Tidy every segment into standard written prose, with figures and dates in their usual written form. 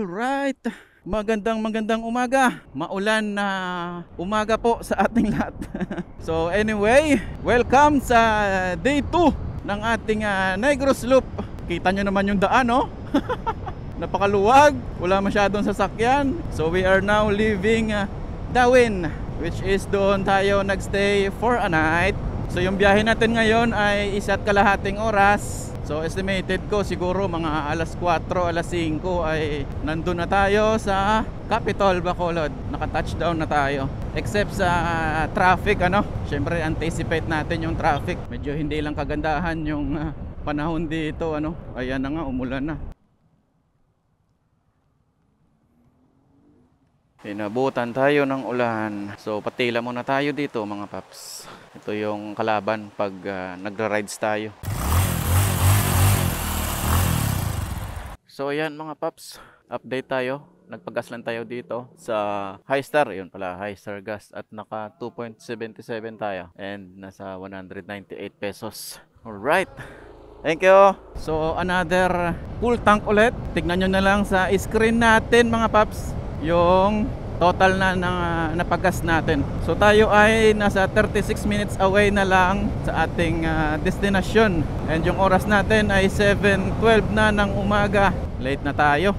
Alright, magandang umaga. Maulan na umaga po sa ating lahat. So anyway, welcome sa day 2 ng ating Negros Loop. Kita nyo naman yung daan, no? Napakaluwag, wala masyadong sasakyan. So we are now leaving Dawin, which is doon tayo nagstay for a night. So yung biyahe natin ngayon ay 1.5 oras. So estimated ko siguro mga alas 4, alas 5 ay nandun na tayo sa Capitol, Bacolod. Naka-touchdown na tayo. Except sa traffic, ano? Syempre anticipate natin yung traffic. Medyo hindi lang kagandahan yung panahon dito, ano? Ayan na nga, umulan na. Inabutan tayo ng ulan. So patila muna tayo dito mga paps. Ito yung kalaban pag nagra-rides tayo. So ayan mga paps, update tayo. Nagpagas lang tayo dito sa Highstar. Yun pala, Highstar gas. At naka 2.77 tayo. And nasa 198 pesos. Alright, thank you. So another full tank ulit. Tignan nyo na lang sa screen natin mga paps yung total na napagas natin. So tayo ay nasa 36 minutes away na lang sa ating destination. And yung oras natin ay 7:12 na ng umaga. Late na tayo.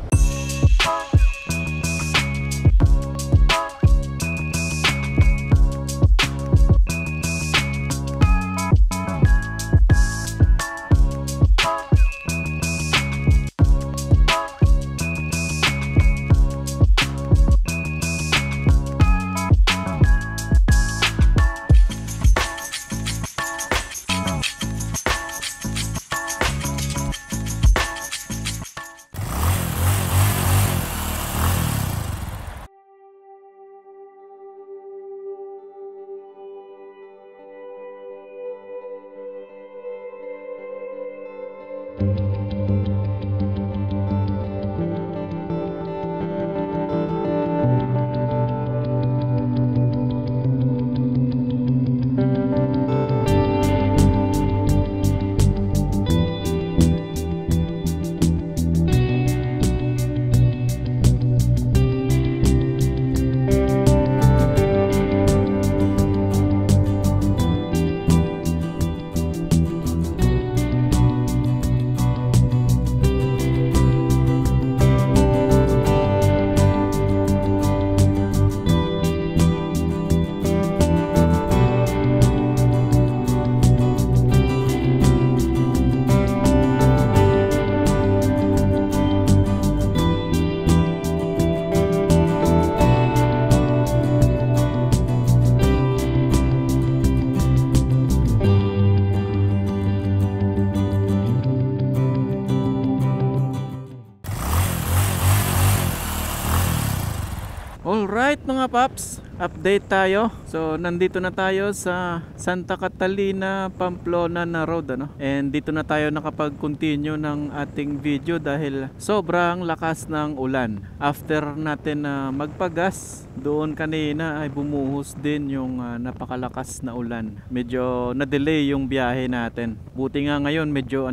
Alright mga paps, update tayo. So nandito na tayo sa Santa Catalina, Pamplona na road, ano? And dito na tayo nakapag-continue ng ating video dahil sobrang lakas ng ulan. After natin magpagas doon kanina ay bumuhos din yung napakalakas na ulan. Medyo na-delay yung biyahe natin. Buti nga ngayon medyo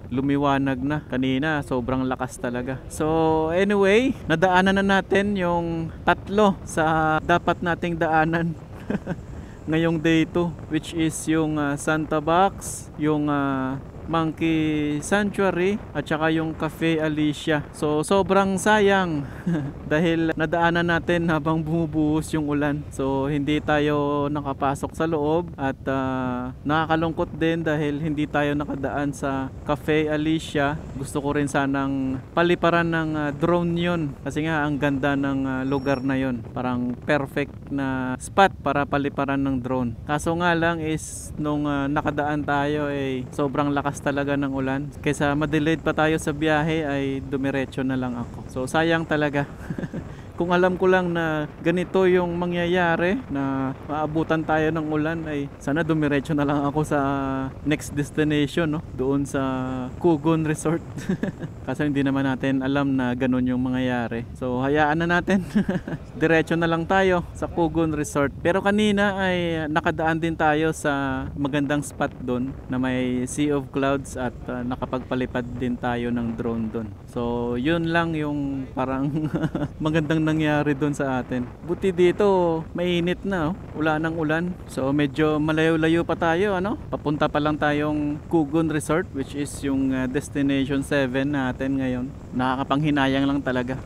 lumiwanag na. Kanina sobrang lakas talaga. So anyway, nadaanan na natin yung tatlo sa dapat nating daanan ngayong day 2, which is yung Santa Box, yung Monkey Sanctuary at saka yung Cafe Alicia. So sobrang sayang dahil nadaanan natin habang bumubuhos yung ulan. So hindi tayo nakapasok sa loob at nakakalungkot din dahil hindi tayo nakadaan sa Cafe Alicia. Gusto ko rin sanang paliparan ng drone yun kasi nga ang ganda ng lugar na yun. Parang perfect na spot para paliparan ng drone. Kaso nga lang is nung nakadaan tayo ay sobrang lakas talaga ng ulan. Kaysa ma-delayed pa tayo sa biyahe ay dumiretso na lang ako. So sayang talaga. Kung alam ko lang na ganito yung mangyayari, na maabutan tayo ng ulan, ay sana dumiretso na lang ako sa next destination, no? Doon sa Kugon Resort. Kasi hindi naman natin alam na ganun yung mangyayari. So hayaan na natin. Diretso na lang tayo sa Kugon Resort. Pero kanina ay nakadaan din tayo sa magandang spot doon na may sea of clouds at nakapagpalipad din tayo ng drone doon. So yun lang yung parang magandang nangyari doon sa atin. Buti dito mainit na, oh. Wala nang ulan. So medyo malayo-layo pa tayo, ano? Papunta pa lang tayong Kugon Resort, which is yung destination 7 natin ngayon. Nakakapanghinayang lang talaga.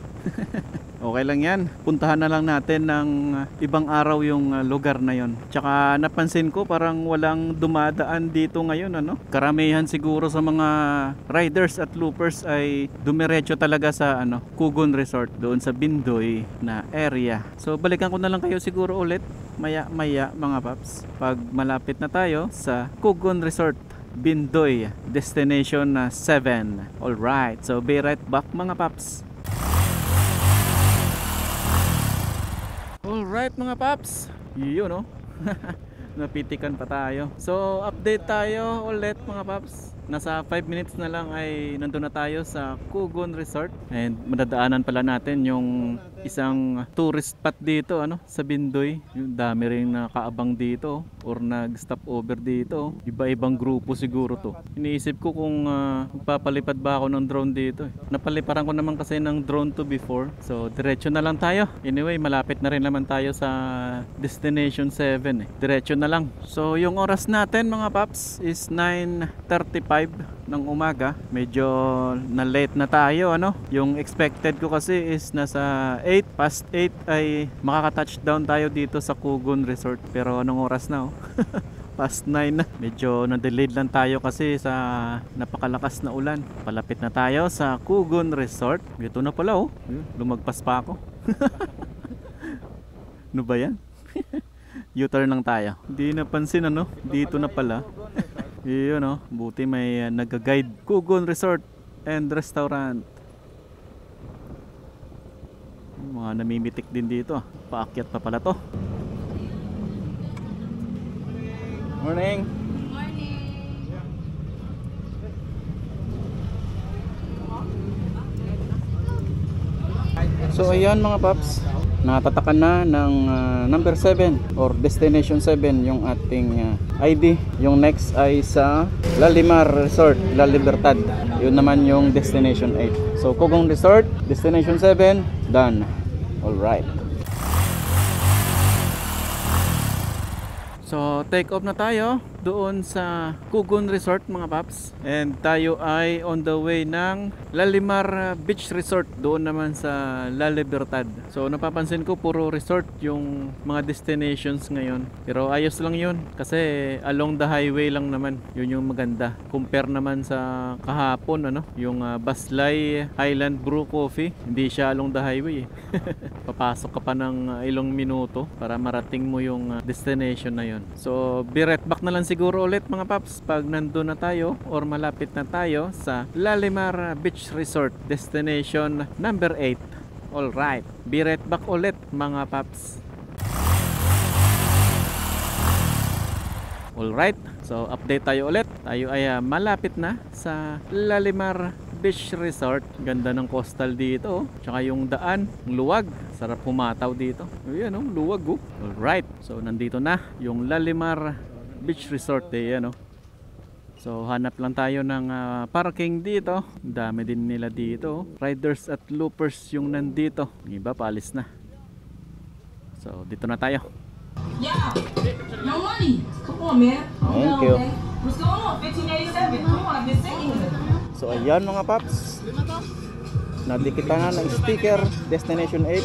Okay lang yan. Puntahan na lang natin ng ibang araw yung lugar na yon. Tsaka napansin ko parang walang dumadaan dito ngayon, ano? Karamihan siguro sa mga riders at loopers ay dumiretso talaga sa Kugon Resort doon sa Bindoy na area. So balikan ko na lang kayo siguro ulit maya mga paps pag malapit na tayo sa Kugon Resort Bindoy Destination 7. Alright, so be right back mga paps. Alright mga paps, yun no. Napitikan pa tayo. So update tayo ulit mga paps. Nasa 5 minutes na lang ay nandun na tayo sa Kugon Resort. And madadaanan pala natin yung isang tourist spot dito sa Bindoy. Yung dami rin nakaabang dito or nag-stop over dito. Iba-ibang grupo siguro to. Iniisip ko kung magpapalipad ba ako ng drone dito. Napaliparan ko naman kasi ng drone to before. So diretso na lang tayo. Anyway, malapit na rin naman tayo sa destination 7 eh. Diretso na lang. So yung oras natin mga paps is 9:35 ng umaga. Medyo na late na tayo Yung expected ko kasi is nasa 8:08 ay makaka-touchdown tayo dito sa Kugon Resort. Pero anong oras na past 9 na. Medyo na-delayed lang tayo kasi sa napakalakas na ulan. Palapit na tayo sa Kugon Resort. Ito na pala lumagpas pa ako. Ano ba yan? U-turn lang tayo. Hindi napansin dito na pala. Yun buti may nag-guide. Kugon Resort and Restaurant. Mga namimitik din dito. Paakyat pa pala to. Morning. So ayan mga paps, natatakan na ng number 7 or destination 7 yung ating ID. Yung next ay sa Lalimar Resort, La Libertad. Yun naman yung destination 8. So Kugon Resort, destination 7, done. Alright. So take off na tayo doon sa Kugon Resort mga paps. And tayo ay on the way ng Lalimar Beach Resort, doon naman sa La Libertad. So napapansin ko puro resort yung mga destinations ngayon. Pero ayos lang yun kasi along the highway lang naman. Yun yung maganda. Compare naman sa kahapon yung Baslay Highland Brew Coffee. Hindi siya along the highway Papasok ka pa ng ilang minuto para marating mo yung destination na yun. So be right back na lang siguro ulit mga paps pag nandun na tayo or malapit na tayo sa Lalimar Beach Resort destination number 8. Alright, be right back ulit mga paps. Alright, so update tayo ulit. Tayo ay malapit na sa Lalimar Beach Resort. Ganda ng coastal dito tsaka yung daan, luwag. Sarap humataw dito. Ayan luwag Alright, so nandito na yung Lalimar Beach Resort So hanap lang tayo ng parking dito. Dami din nila dito. Riders at loopers yung nandito. Yung iba paalis na. So dito na tayo. Yeah, no money. Come on, man. Thank you. What's going on? 1587. Come on, I've been singing it. So ayan mga paps, nadikita na ng sticker destination 8.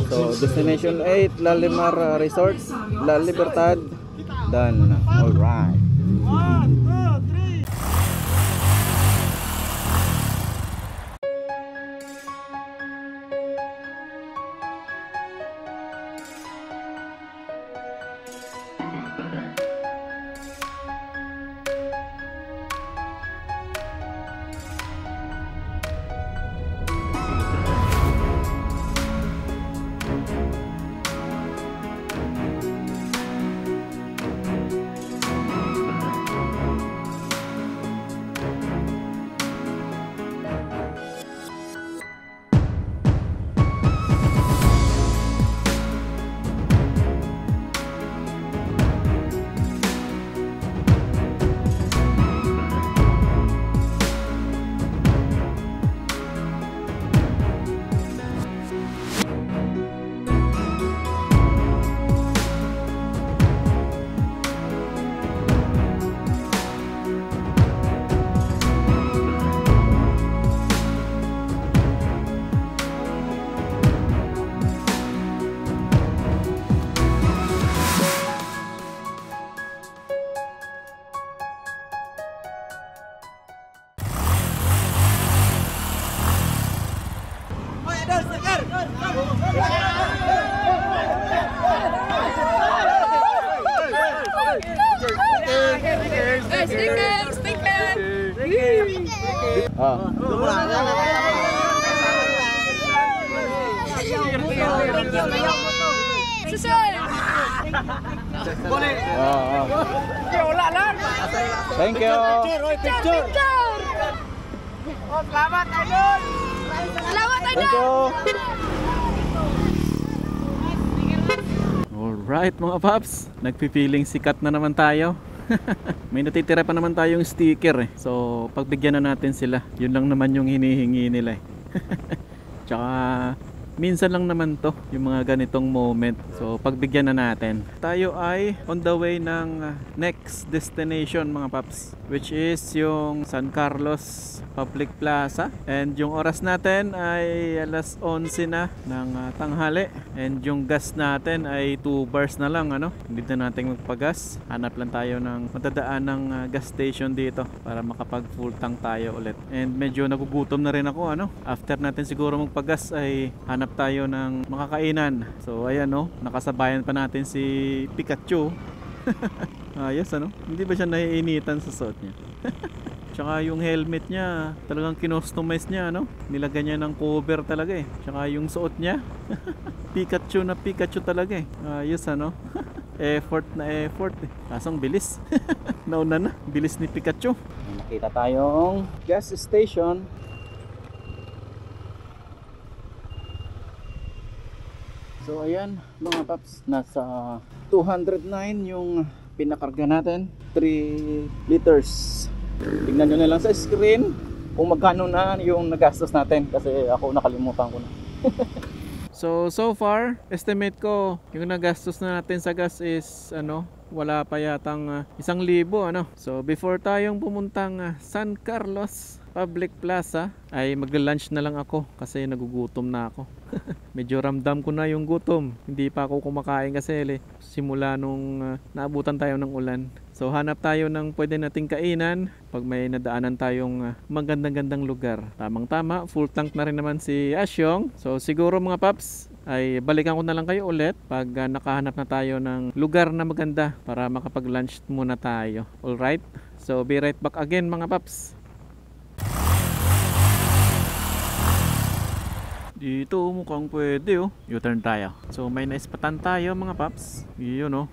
So destination 8 Lalimar Resort, La Libertad, done. Alright. 1, 2, 3. Sticker! Susun! Wala lang! Thank you. Picture! Selamat, Idol! Selamat, Thank Idol! you. Alright mga paps, nagpipiling sikat na naman tayo. May natitira pa naman tayong sticker eh. So pagbigyan na natin sila. Yun lang naman yung hinihingi nila eh. Tsaka minsan lang naman to yung mga ganitong moment. So pagbigyan na natin. Tayo ay on the way ng next destination mga paps, which is yung San Carlos Public Plaza. And yung oras natin ay alas 11 na ng tanghali. And yung gas natin ay 2 bars na lang ano. Hindi na natin magpagas. Hanap lang tayo ng matadaan ng gas station dito para makapag full tank tayo ulit. And medyo nagugutom na rin ako ano. After natin siguro magpagas ay hanap tayo ng makakainan. So ayan no, nakasabayan pa natin si Pikachu. Ayos ano, hindi ba siya naiinitan sa suot niya? Tsaka yung helmet niya talagang kinostomize niya no, nilagyan niya ng cover talaga eh. Tsaka yung suot niya Pikachu na Pikachu talaga eh. Ayos ano. Effort na effort eh. Kasang bilis. Nauna na, bilis ni Pikachu. Nakita tayong gas station. So ayan mga paps, nasa 209 yung pinakarga natin, 3 liters. Tingnan nyo na lang sa screen kung magkano na yung nagastos natin kasi ako nakalimutan ko na. So far, estimate ko yung nagastos na natin sa gas is ano, wala pa yatang 1,000 ano. So before tayong pumuntang San Carlos Public Plaza ay mag-lunch na lang ako kasi nagugutom na ako. Medyo ramdam ko na yung gutom. Hindi pa ako kumakain kasi simula nung naabutan tayo ng ulan. So hanap tayo ng pwede nating kainan pag may nadaanan tayong magandang-gandang lugar. Tamang-tama, full tank na rin naman si Asyong. So siguro mga paps ay balikan ko na lang kayo ulit pag nakahanap na tayo ng lugar na maganda para makapag-lunch muna tayo. Alright? So be right back again mga paps. Dito mukhang pwede oh. U-turn tayo. So may naispatan tayo mga paps. Yun oh.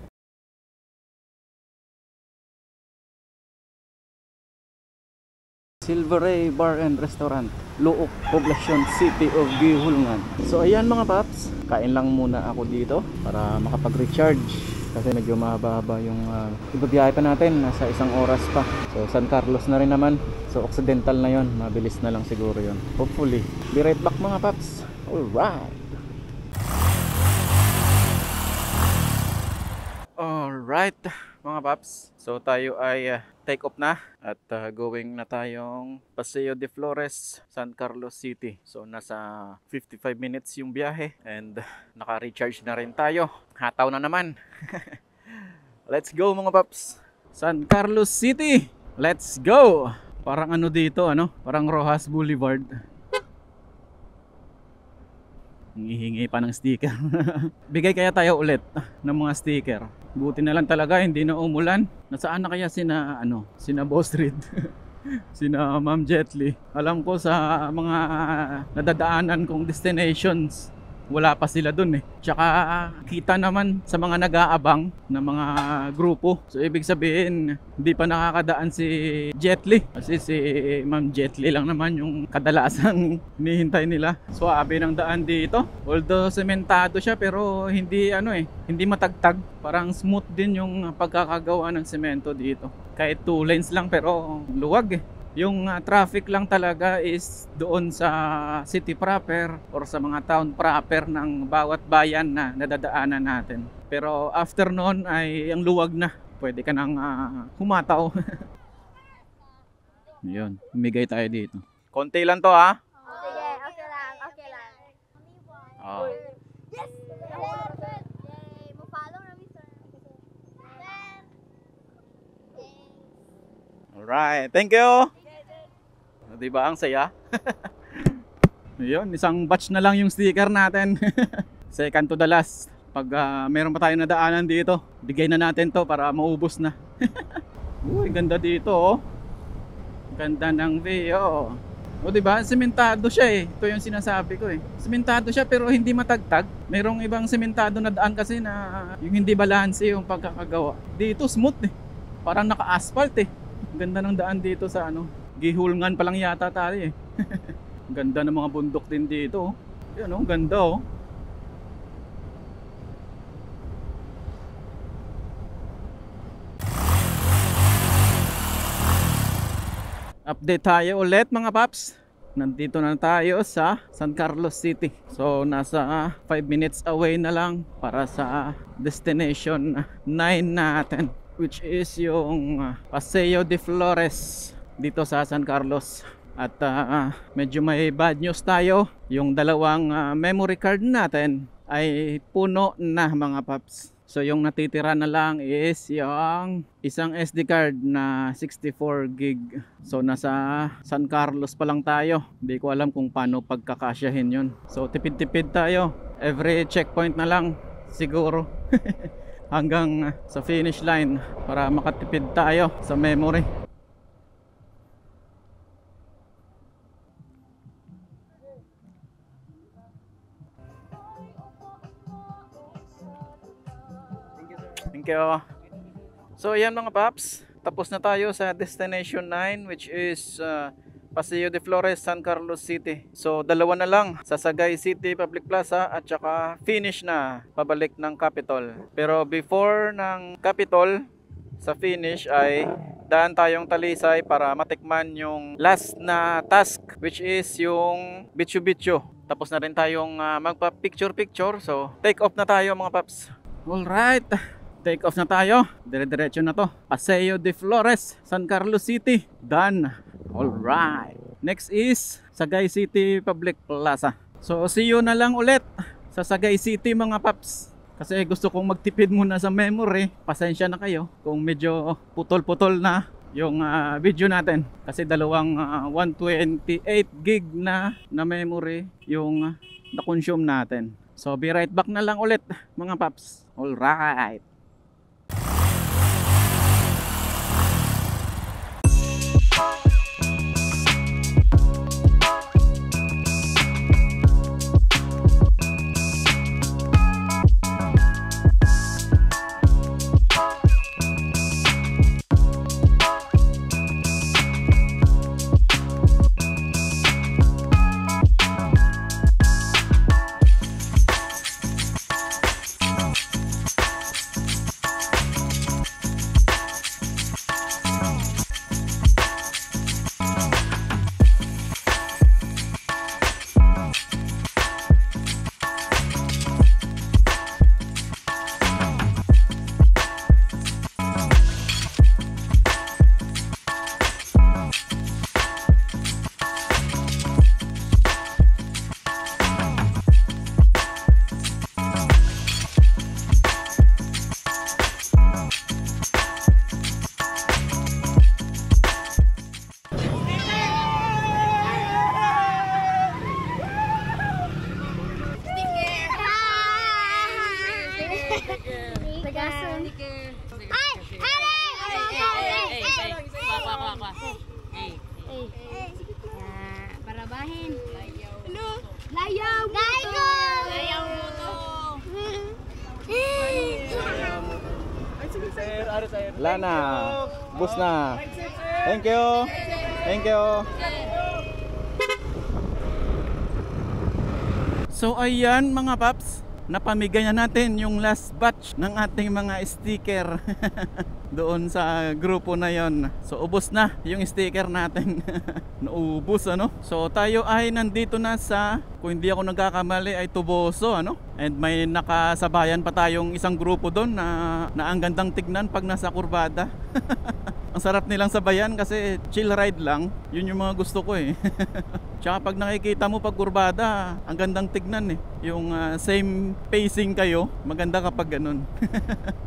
Silver Ray Bar and Restaurant, Luok, Poblacion City of Gihulngan. So ayan mga paps, kain lang muna ako dito para makapag-recharge kasi medyo mahaba-haba yung ibabiyahe pa natin, nasa 1 oras pa. So San Carlos na rin naman, so Occidental na yon, mabilis na lang siguro yon. Hopefully, be right back mga paps. Alright. Alright mga paps, so tayo ay take off na at going na tayong Paseo de Flores, San Carlos City. So nasa 55 minutes yung biyahe and naka-recharge na rin tayo. Hataw na naman. Let's go mga paps. San Carlos City. Let's go. Parang ano dito ano? Parang Rojas Boulevard. Hihingi pa ng sticker. Bigay kaya tayo ulit ng mga sticker. Buti na lang talaga hindi na umulan. Nasaan na kaya sina Boss Reed? Sina Ma'am Jetly. Alam ko sa mga nadadaanan kong destinations, wala pa sila dun eh. Tsaka kita naman sa mga nag-aabang na mga grupo. So ibig sabihin, hindi pa nakakadaan si Jetly. Kasi si Ma'am Jetly lang naman yung kadalasang hinihintay nila. Swabe ng daan dito. Although sementado siya pero hindi hindi matagtag. Parang smooth din yung pagkakagawa ng semento dito. Kahit 2 lanes lang pero luwag eh. Yung traffic lang talaga is doon sa city proper or sa mga town proper ng bawat bayan na nadadaanan natin. Pero after noon ay ang luwag na. Pwede ka nang humataw. Yun, umigay tayo dito. Konti lang to ha? Sige, okay lang, okay lang. Oh. Yes! Yay! Mo-follow na mister. Alright, thank you! Diba ang saya? Yun, isang batch na lang yung sticker natin. Second to the last. Pag meron pa tayong nadaanan dito, bigay na natin to para maubos na. Uy, ganda dito oh. Ganda ng view. O diba, sementado siya eh. Ito yung sinasabi ko eh. Sementado siya pero hindi matagtag. Merong ibang sementado na daan kasi na yung hindi balanse yung pagkakagawa. Dito smooth eh. Parang naka-asphalt eh. Ganda ng daan dito sa ano. Gihulngan pa lang yata tayo eh. Ganda ng mga bundok din dito oh. Yan oh, ganda oh. Update tayo ulit mga paps. Nandito na tayo sa San Carlos City. So nasa 5 minutes away na lang para sa destination 9 natin, which is yung Paseo de Flores dito sa San Carlos. At medyo may bad news tayo. Yung dalawang memory card natin ay puno na mga paps. So yung natitira na lang is yung isang SD card na 64 gig. So nasa San Carlos pa lang tayo. Hindi ko alam kung paano pagkakasyahin yun. So tipid-tipid tayo. Every checkpoint na lang siguro. Hanggang sa finish line para makatipid tayo sa memory. Thank you. So ayan mga paps, tapos na tayo sa destination 9, which is Paseo de Flores, San Carlos City. So dalawa na lang, sa Sagay City Public Plaza at saka finish na pabalik ng Capitol. Pero before ng Capitol, sa finish ay daan tayong Talisay para matikman yung last na task, which is yung Bichu Bichu. Tapos na rin tayong magpa picture. So take off na tayo mga paps. Alright, take off na tayo. Dire-diretso na to. Paseo de Flores, San Carlos City. Done. Alright. Next is Sagay City Public Plaza. So see you na lang ulit sa Sagay City mga paps. Kasi gusto kong magtipid muna sa memory. Pasensya na kayo kung medyo putol-putol na yung video natin. Kasi dalawang 128 gig na memory yung na-consume natin. So be right back na lang ulit mga paps. Alright. Parabahin. Layaw mo to. Layaw mo to. Wala na. Bus na. Thank you. Thank you. So ayan mga paps, napamigay na natin yung last batch ng ating mga sticker doon sa grupo na yon. So ubos na yung sticker natin. Naubos ano. So tayo ay nandito na sa, kung hindi ako nagkakamali ay Tuboso ano. And may nakasabayan pa tayong isang grupo doon na ang gandang tignan pag nasa kurbada. Ang sarap nilang sabayan kasi chill ride lang. Yun yung mga gusto ko eh. Tsaka pag nakikita mo pag kurbada, ang gandang tignan eh. Yung same pacing kayo, maganda kapag ganun.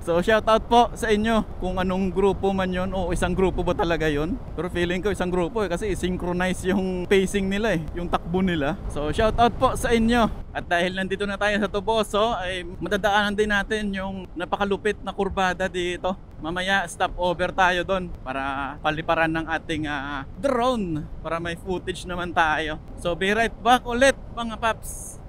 So shout out po sa inyo kung anong grupo man yon o isang grupo ba talaga yon. Pero feeling ko isang grupo eh, kasi synchronize yung pacing nila eh, yung takbo nila. So shout out po sa inyo. At dahil nandito na tayo sa Toboso, ay madadaanan din natin yung napakalupit na kurbada dito. Mamaya stop over tayo doon para paliparan ng ating drone para may footage naman tayo. So be right back ulit mga paps.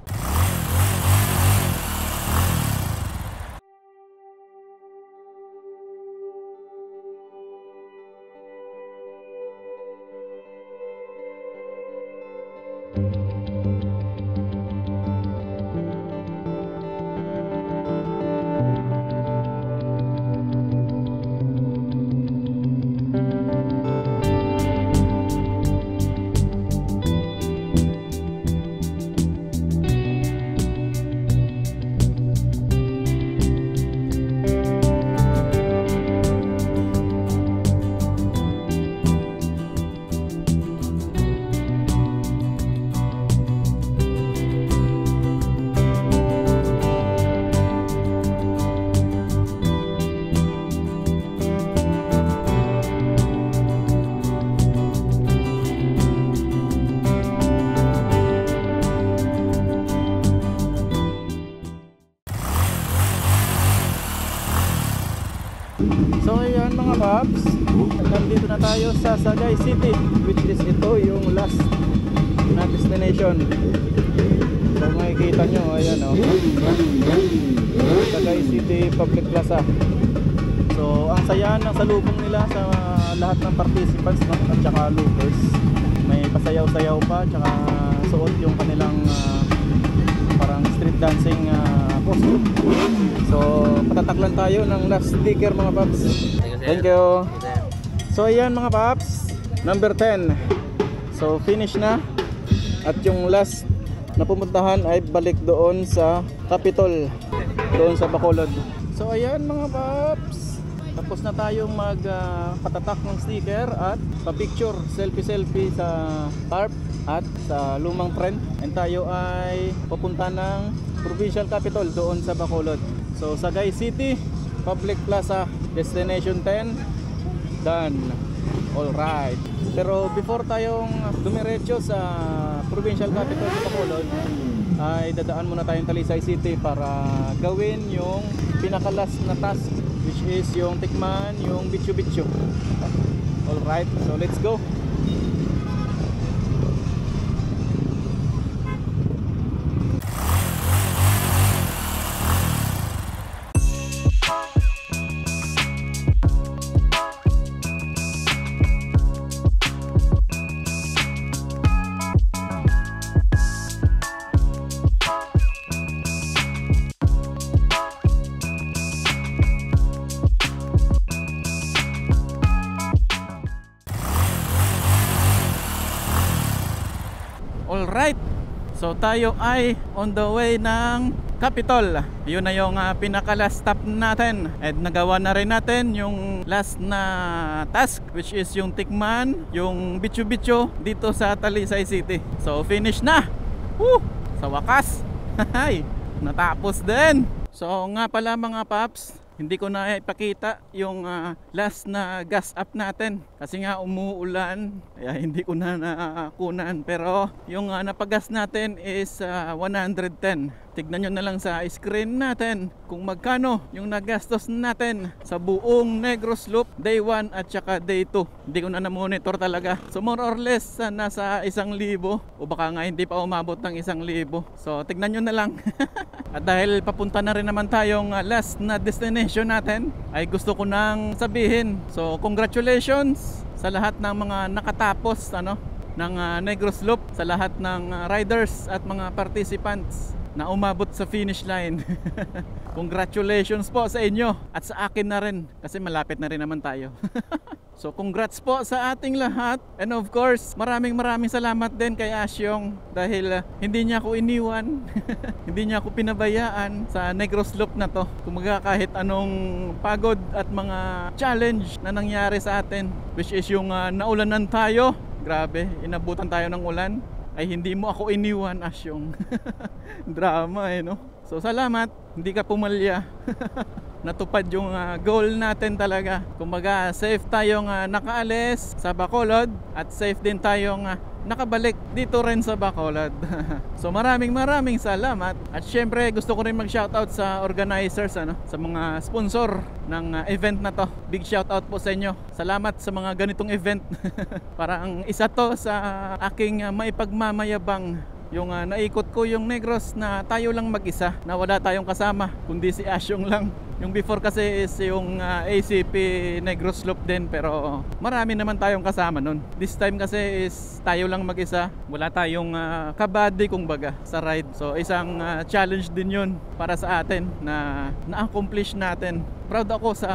So ayan mga paps, nandito na tayo sa Sagay City, which is ito yung last na destination. So makikita nyo, ayan o, Sagay City Public Plaza. So ang saya ng salubong nila sa lahat ng participants, no? At saka loopers. May pasayaw-sayaw pa, tsaka suot yung kanilang parang street dancing costume. So patataklan tayo ng last sticker mga paps. Thank you. So ayan mga paps, number 10. So finish na. At yung last na pumuntahan ay balik doon sa Capitol, doon sa Bacolod. So ayan mga paps, tapos na tayong patatak ng sticker at pa-picture, selfie sa tarp at sa lumang trend. And tayo ay papunta ng Provincial Capitol doon sa Bacolod. So Sagay City Public Plaza, destination 10 done. Alright, pero before tayong dumiretso sa Provincial Capitol sa Bacolod, ay dadaan muna tayong Talisay City para gawin yung pinakalas na task, which is yung tikman yung Bichu Bichu. Alright, so let's go. Alright, so tayo ay on the way ng Capitol. Yun na yung pinaka last stop natin. And nagawa na rin natin yung last na task, which is yung tikman yung Bichu Bichu dito sa Talisay City. So finish na. Woo! Sa wakas. Hay, natapos din. So nga pala mga paps, hindi ko na ipakita yung last na gas up natin kasi nga umuulan, kaya hindi ko na nakunan. Pero yung napagas natin is 110. Tignan nyo na lang sa screen natin kung magkano yung nagastos natin sa buong Negros Loop day 1 at saka day 2. Hindi ko na na-monitor talaga. So more or less nasa 1,000 o baka nga hindi pa umabot ng 1,000. So tignan nyo na lang. At dahil papunta na rin naman tayong last na destination natin, ay gusto ko nang sabihin, so congratulations sa lahat ng mga nakatapos ng Negros Loop, sa lahat ng riders at mga participants na umabot sa finish line. Congratulations po sa inyo at sa akin na rin kasi malapit na rin naman tayo. So congrats po sa ating lahat, and of course maraming salamat din kay Asyong dahil hindi niya ako iniwan. Hindi niya ako pinabayaan sa Negros Loop na to. Kumaga kahit anong pagod at mga challenge na nangyari sa atin, which is yung naulanan tayo. Grabe, inabutan tayo ng ulan. ay hindi mo ako iniwan, Asyong. Drama no. So salamat, hindi ka pumalya. Natupad yung goal natin talaga. Kumbaga safe tayong nakaalis sa Bacolod at safe din tayong nakabalik dito rin sa Bacolod. So maraming salamat. At syempre gusto ko rin mag-shoutout sa organizers, sa mga sponsor ng event na to. Big shoutout po sa inyo. Salamat sa mga ganitong event. Parang isa to sa aking maipagmamayabang. Yung naikot ko yung Negros na tayo lang mag-isa, na wala tayong kasama kundi si Asyong lang. Yung before kasi is yung ACP Negros Loop din, pero marami naman tayong kasama nun. This time kasi is tayo lang mag-isa, wala tayong kabady kumbaga sa ride. So isang challenge din yun para sa atin na na-accomplish natin. Proud ako sa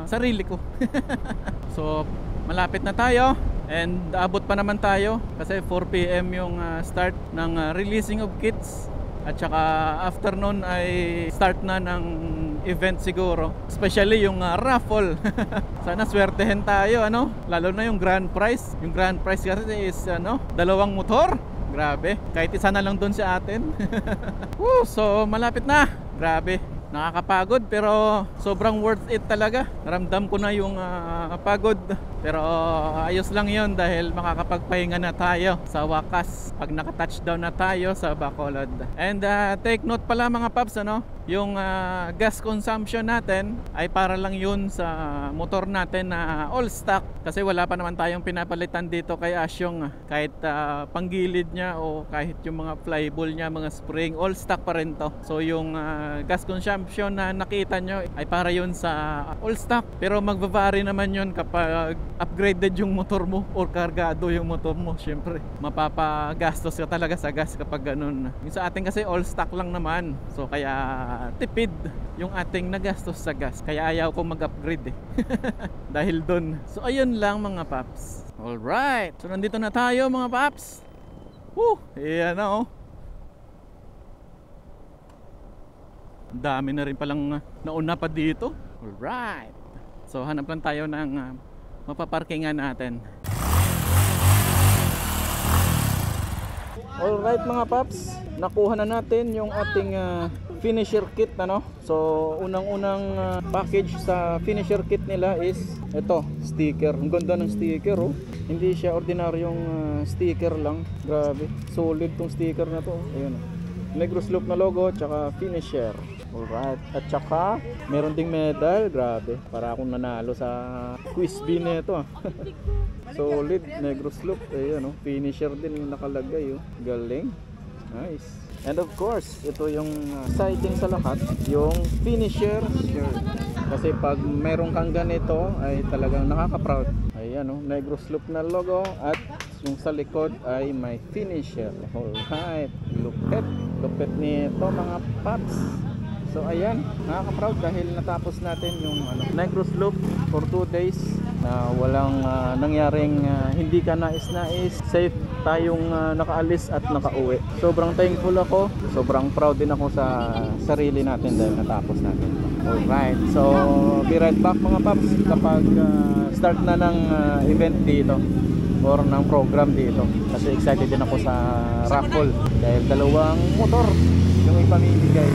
sarili ko. So malapit na tayo. And abot pa naman tayo kasi 4 PM yung start ng releasing of kits. At saka afternoon ay start na ng event siguro. Especially yung raffle. Sana swertehin tayo, lalo na yung grand prize. Yung grand prize kasi is 2 motor. Grabe, kahit isa na lang doon sa atin. So malapit na. Grabe, nakakapagod pero sobrang worth it talaga. Naramdam ko na yung pagod. Pero ayos lang yun dahil makakapagpahinga na tayo sa wakas pag naka-touchdown na tayo sa Bacolod. And take note pala mga paps, yung gas consumption natin ay para lang yun sa motor natin na all stock. Kasi wala pa naman tayong pinapalitan dito kay Asyong. Kahit panggilid niya o kahit yung mga flyball niya, mga spring, all stock pa rin to. So yung gas consumption na nakita nyo ay para yun sa all stock. Pero magvavary naman yun kapag upgraded yung motor mo or kargado yung motor mo. Syempre mapapagastos ka talaga sa gas kapag ganun. Yung sa atin kasi all stock lang naman, so kaya tipid yung ating nagastos sa gas. Kaya ayaw ko mag-upgrade dahil dun. So ayun lang mga paps. Alright, so nandito na tayo mga paps. Ayan na Ang dami na rin palang nauna pa dito. Alright, so hanap lang tayo ng mapaparkingan natin. Alright mga paps, nakuha na natin yung ating finisher kit, So unang-unang package sa finisher kit nila is ito, sticker. Ang ganda ng sticker, Hindi siya ordinaryong sticker lang. Grabe, solid tong sticker na to. Ayun, Negros Loop na logo, tsaka finisher. Alright, at saka meron ding medal. Grabe, para akong nanalo sa quiz bee nito. Solid, Negros Loop. Ayun, finisher din yung nakalagay. Galing, nice. And of course, ito yung siding sa lahat, yung finisher shirt. Kasi pag meron kang ganito ay talagang nakaka-proud. Ayan, Negros Loop na logo at yung sa likod ay may finisher. Alright, lupit nito mga paps. So ayan, nakaka-proud dahil natapos natin yung Negros Loop for 2 days na walang nangyaring hindi ka nais-nais. Safe tayong nakaalis at nakauwi. Sobrang thankful ako, sobrang proud din ako sa sarili natin dahil natapos natin. Alright, so be right back mga paps kapag start na ng event dito or ng program dito. Kasi excited din ako sa raffle dahil 2 motor yung ipamimigay.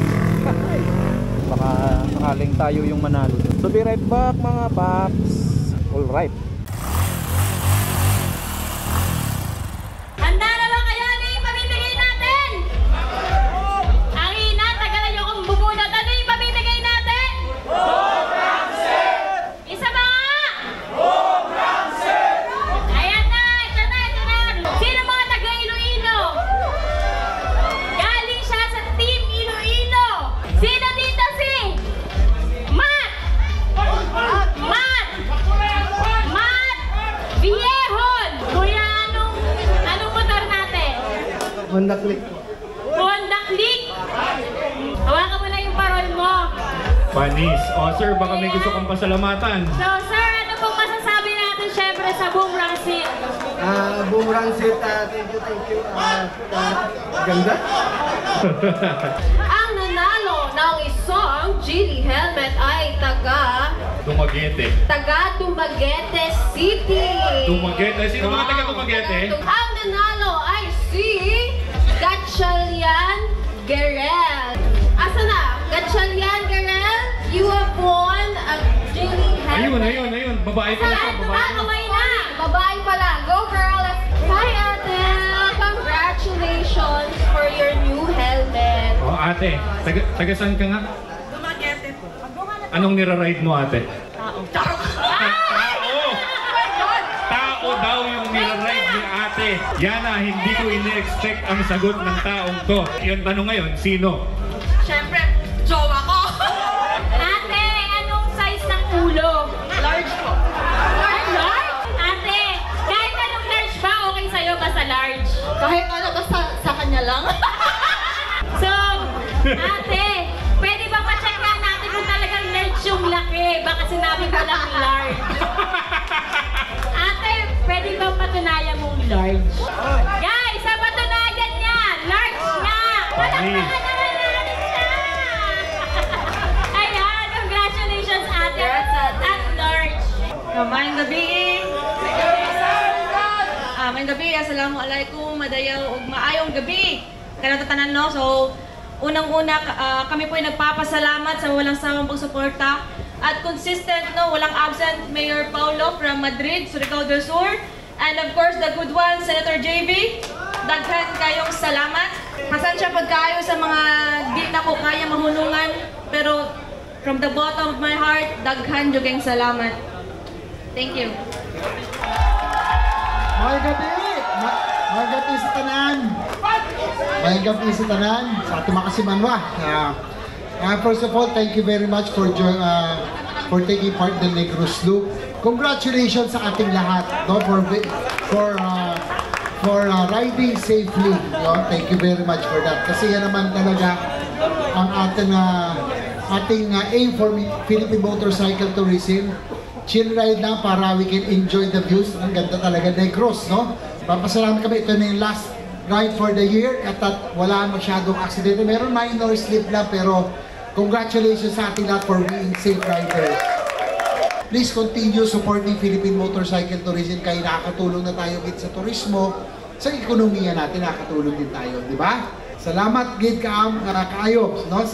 Baka sakaling tayo yung manalo. So be right back mga paps. Alright. Handa na ba kayo? Ano yung pamimigay natin? Ang ina, tagalan nyo kung bumunot. Ano yung pamimigay natin? Sobrang set! Isa ba nga? Sobrang set! Ayan na, ito na. Sino mga taga-Iloilo? Galing siya sa Team Iloilo. Sino dito si Matt Viehon. Kuya, anong motor natin? Honda Click. Honda Click. Hawakan mo na yung parol mo. Panis. Sir, baka may gusto kong pasalamatan. So, sir, ano pong masasabi natin syempre sa Boomerang Seat? Boomerang Seat, thank you. Ganda. Ang nanalo ng isang GD helmet ay taga Dumaguete Dumaguete City. Dumaguete? Sino mga taga Dumaguete? Ang nanalo ay si Gatchalian Gerel. Asa na? Gatchalian Gerel, you have won a Jilly helmet. Ayun. Babae pala siya. Kamay na. Babae pala. Go girl. Hi ate. Congratulations for your new helmet. Oh, ate, taga saan ka nga? Dumaguete po. Anong nira-ride mo, ate? Tao. Tao daw yung nira-ride ni ate. Yana, hindi ko ini-expect ang sagot ng taong to. Yung tanong ngayon, sino? Siyempre, jowa ko. Ate, anong size ng ulo? Large po. Large? Ate, kahit anong large ba, okay sa'yo basta large? Kahit ano, basta sa kanya lang. So, ate, pwede ba pa-checkan natin kung talagang large yung laki? Baka sinabi ko lang large. Ate, pwede ba patunayan mong large? Guys, sa patunayan niya, large nga! Palakpakan naman natin siya! Ayan, congratulations ate at large. Maayong gabi. Maayong gabi. Assalamualaikum. Madayaw ug maayong gabi. Kanang tatanan no. So, unang-una kami po ay nagpapasalamat sa walang sawang pagsuporta at consistent no, walang absent Mayor Paulo from Madrid, Surigao del Sur, and of course the good one Senator JV. Daghan kayong salamat. Pasensya pagkayo sa mga di na ko kaya mahunungan, pero from the bottom of my heart, daghan jud kayong salamat. Thank you. May gabi sa tanan. May gabi sa tanan. Sa ating mga kasimanwa. First of all, thank you very much for taking part in the Negros Loop. Congratulations sa ating lahat, no, for riding safely. No? Thank you very much for that. Kasi yan naman talaga ang ating aim for Philippine Motorcycle Tourism. Chill ride lang para we can enjoy the views. Ang ganda talaga, Negros, no? Papasalamat kami, ito na yung last ride for the year at wala masyadong aksidente. Meron minor slip lang, pero congratulations sa ating lahat for being safe riders. Please continue supporting Philippine Motorcycle Tourism. Kaya nakakatulong na tayo sa turismo, sa ekonomiya natin, nakakatulong din tayo, di ba? Salamat, Gid kaayo, no?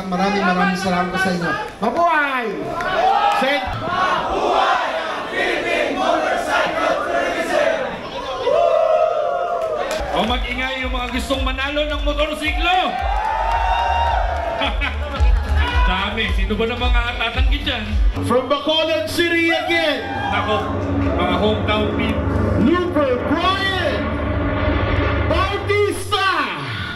Maraming salamat sa inyo. Mabuhay! Sen! Mabuhay ang Philippine Motorcycle Tourism! O mag-ingay yung mga gustong manalo ng motorsiklo! Dami, sino ba na mga tatanggi dyan? From Bacolod City again! Nako, mga hometown people. Looper Brian Bautista!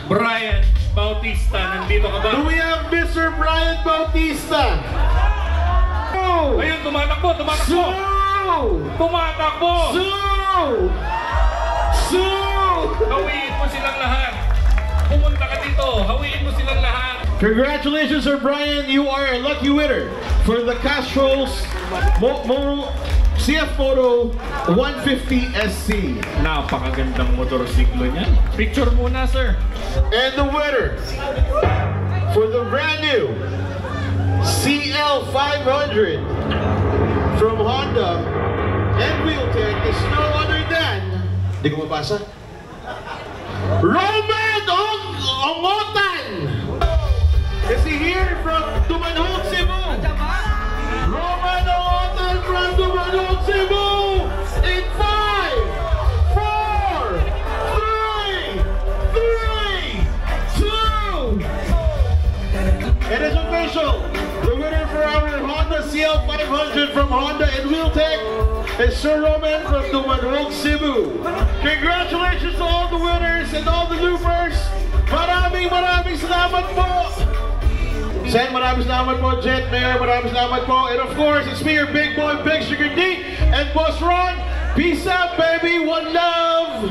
Brian Bautista, nandito ka ba? Do we have Mr. Brian Bautista? Ayun, tumatakbo! Tumatakbo! Hawiin mo silang lahat! Pumunta ka dito, hawiin mo silang lahat! Congratulations, Sir Brian. You are a lucky winner for the Castro's CF Moto 150 SC. Napakagandang motorsiklo niyan. Picture muna, sir. And the winner for the brand new CL 500 from Honda and Wheeltech is no other than, di ko mabasa, Roman Ongotan! Is he here from Dumanhog, Cebu? Roman Ongotan from Dumanhog, Cebu! In 5, 4, 3, 2. It is official. The winner for our Honda CL 500 from Honda and Wheeltech is Sir Roman from Dumanhog, Cebu. Congratulations to all the winners and all the loopers. Maraming salamat po. Sen, maraming salamat po. Jet, Mayor, maraming salamat po. And of course, it's me, your big boy, Big Sugar D, and Boss Ron. Peace out, baby. One love.